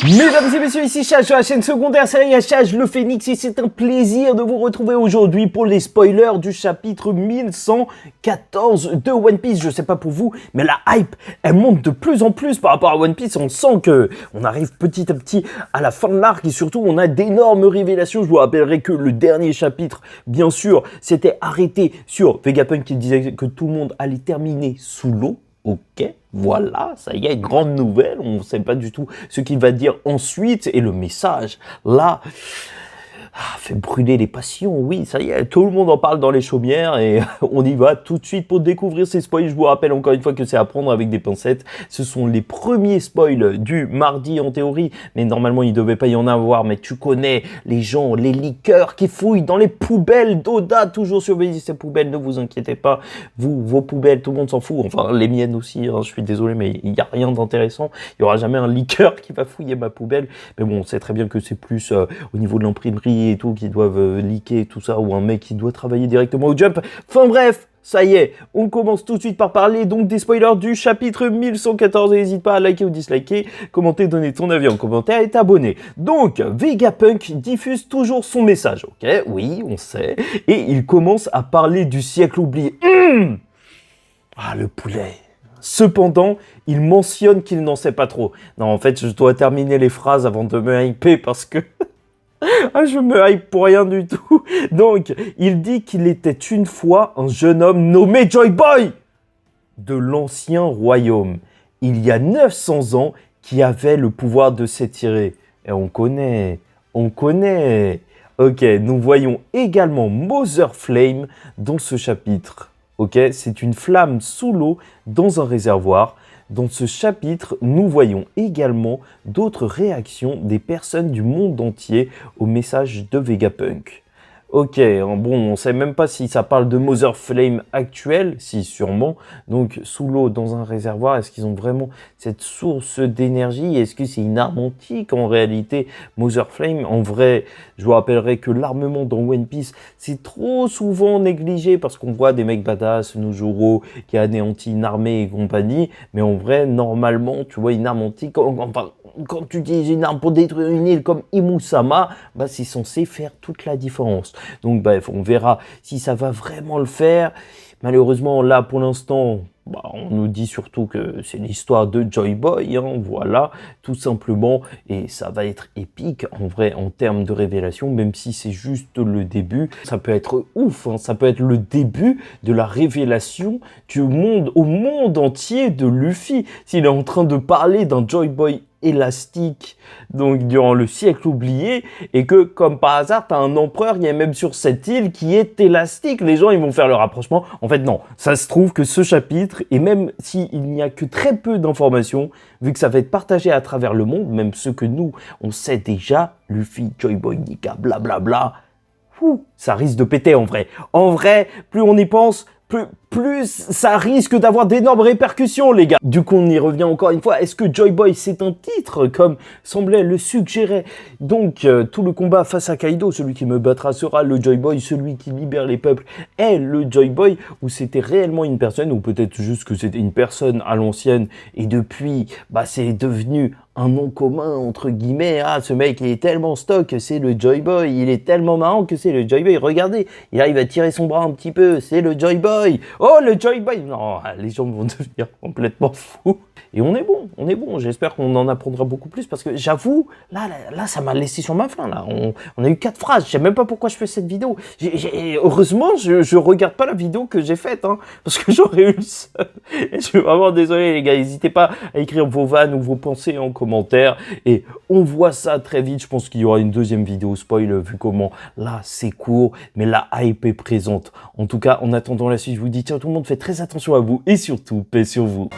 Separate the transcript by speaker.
Speaker 1: Mesdames et messieurs, ici Chage sur la chaîne secondaire série Chage le Phénix et c'est un plaisir de vous retrouver aujourd'hui pour les spoilers du chapitre 1114 de One Piece. Je sais pas pour vous, mais la hype, elle monte de plus en plus par rapport à One Piece. On sent que on arrive petit à petit à la fin de l'arc et surtout on a d'énormes révélations. Je vous rappellerai que le dernier chapitre, bien sûr, s'était arrêté sur Vegapunk qui disait que tout le monde allait terminer sous l'eau. Ok, voilà, ça y est, grande nouvelle, on ne sait pas du tout ce qu'il va dire ensuite, et le message, là, fait brûler les passions, oui, ça y est, tout le monde en parle dans les chaumières, et on y va tout de suite pour découvrir ces spoils. Je vous rappelle encore une fois que c'est à prendre avec des pincettes, ce sont les premiers spoils du mardi en théorie, mais normalement il ne devait pas y en avoir, mais tu connais les gens, les liqueurs qui fouillent dans les poubelles d'Oda, toujours surveiller ces poubelles, ne vous inquiétez pas, vous, vos poubelles, tout le monde s'en fout, enfin les miennes aussi, hein, je suis désolé, mais il n'y a rien d'intéressant, il n'y aura jamais un liqueur qui va fouiller ma poubelle, mais bon, on sait très bien que c'est plus au niveau de l'imprimerie et tout, qui doivent leaker tout ça, ou un mec qui doit travailler directement au Jump. Enfin bref, ça y est, on commence tout de suite par parler donc des spoilers du chapitre 1114. Et n'hésite pas à liker ou disliker, commenter, donner ton avis en commentaire et t'abonner. Donc, Vegapunk diffuse toujours son message, ok? Oui, on sait. Et il commence à parler du siècle oublié. Ah, le poulet. Cependant, il mentionne qu'il n'en sait pas trop. Non, en fait, je dois terminer les phrases avant de me hyper parce que... Ah, je me hype pour rien du tout. Donc, il dit qu'il était une fois un jeune homme nommé Joy Boy de l'ancien royaume. Il y a 900 ans, qui avait le pouvoir de s'étirer. Et on connaît. Ok, nous voyons également Mother Flame dans ce chapitre. Ok, c'est une flamme sous l'eau dans un réservoir. Dans ce chapitre, nous voyons également d'autres réactions des personnes du monde entier au message de Vegapunk. Ok, bon, on ne sait même pas si ça parle de Mother Flame actuelle, si sûrement. Donc, sous l'eau, dans un réservoir, est-ce qu'ils ont vraiment cette source d'énergie? Est-ce que c'est une arme antique en réalité, Mother Flame? En vrai, je vous rappellerai que l'armement dans One Piece, c'est trop souvent négligé parce qu'on voit des mecs badass, Nojoro, qui anéantit une armée et compagnie. Mais en vrai, normalement, tu vois, une arme antique, enfin, quand tu utilises une arme pour détruire une île comme Imusama, bah, c'est censé faire toute la différence. Donc bref, on verra si ça va vraiment le faire. Malheureusement, là, pour l'instant, bah, on nous dit surtout que c'est l'histoire de Joy Boy, hein, voilà, tout simplement. Et ça va être épique, en vrai, en termes de révélation, même si c'est juste le début. Ça peut être ouf, hein, ça peut être le début de la révélation au monde entier de Luffy. S'il est en train de parler d'un Joy Boy élastique, donc durant le siècle oublié, et que comme par hasard t'as un empereur, il y a même sur cette île qui est élastique, les gens ils vont faire le rapprochement. En fait non, ça se trouve que ce chapitre, et même s'il n'y a que très peu d'informations, vu que ça va être partagé à travers le monde, même ce que nous on sait déjà, Luffy, Joy Boy, Nika, blablabla, ça risque de péter en vrai. En vrai, plus on y pense, plus ça risque d'avoir d'énormes répercussions, les gars. Du coup, on y revient encore une fois. Est-ce que Joy Boy, c'est un titre, comme semblait le suggérer? Donc, tout le combat face à Kaido, celui qui me battra sera le Joy Boy, celui qui libère les peuples est le Joy Boy, ou c'était réellement une personne, ou peut-être juste que c'était une personne à l'ancienne, et depuis, bah, c'est devenu un nom commun, entre guillemets. Ah, ce mec, il est tellement stock, c'est le Joy Boy. Il est tellement marrant que c'est le Joy Boy. Regardez, il arrive à tirer son bras un petit peu. C'est le Joy Boy. Oh, le Joy Boy. Non, les gens vont devenir complètement fous. Et on est bon. J'espère qu'on en apprendra beaucoup plus parce que j'avoue, là, ça m'a laissé sur ma faim. Là, on a eu 4 phrases. Je sais même pas pourquoi je fais cette vidéo. Heureusement, je regarde pas la vidéo que j'ai faite, hein, parce que j'aurais eu le seul. Et je suis vraiment désolé, les gars. N'hésitez pas à écrire vos vannes ou vos pensées en commentaire. Et on voit ça très vite. Je pense qu'il y aura une deuxième vidéo spoil vu comment là c'est court, mais la hype est présente. En tout cas, en attendant la suite, je vous dis tiens tout le monde, faites très attention à vous et surtout paix sur vous.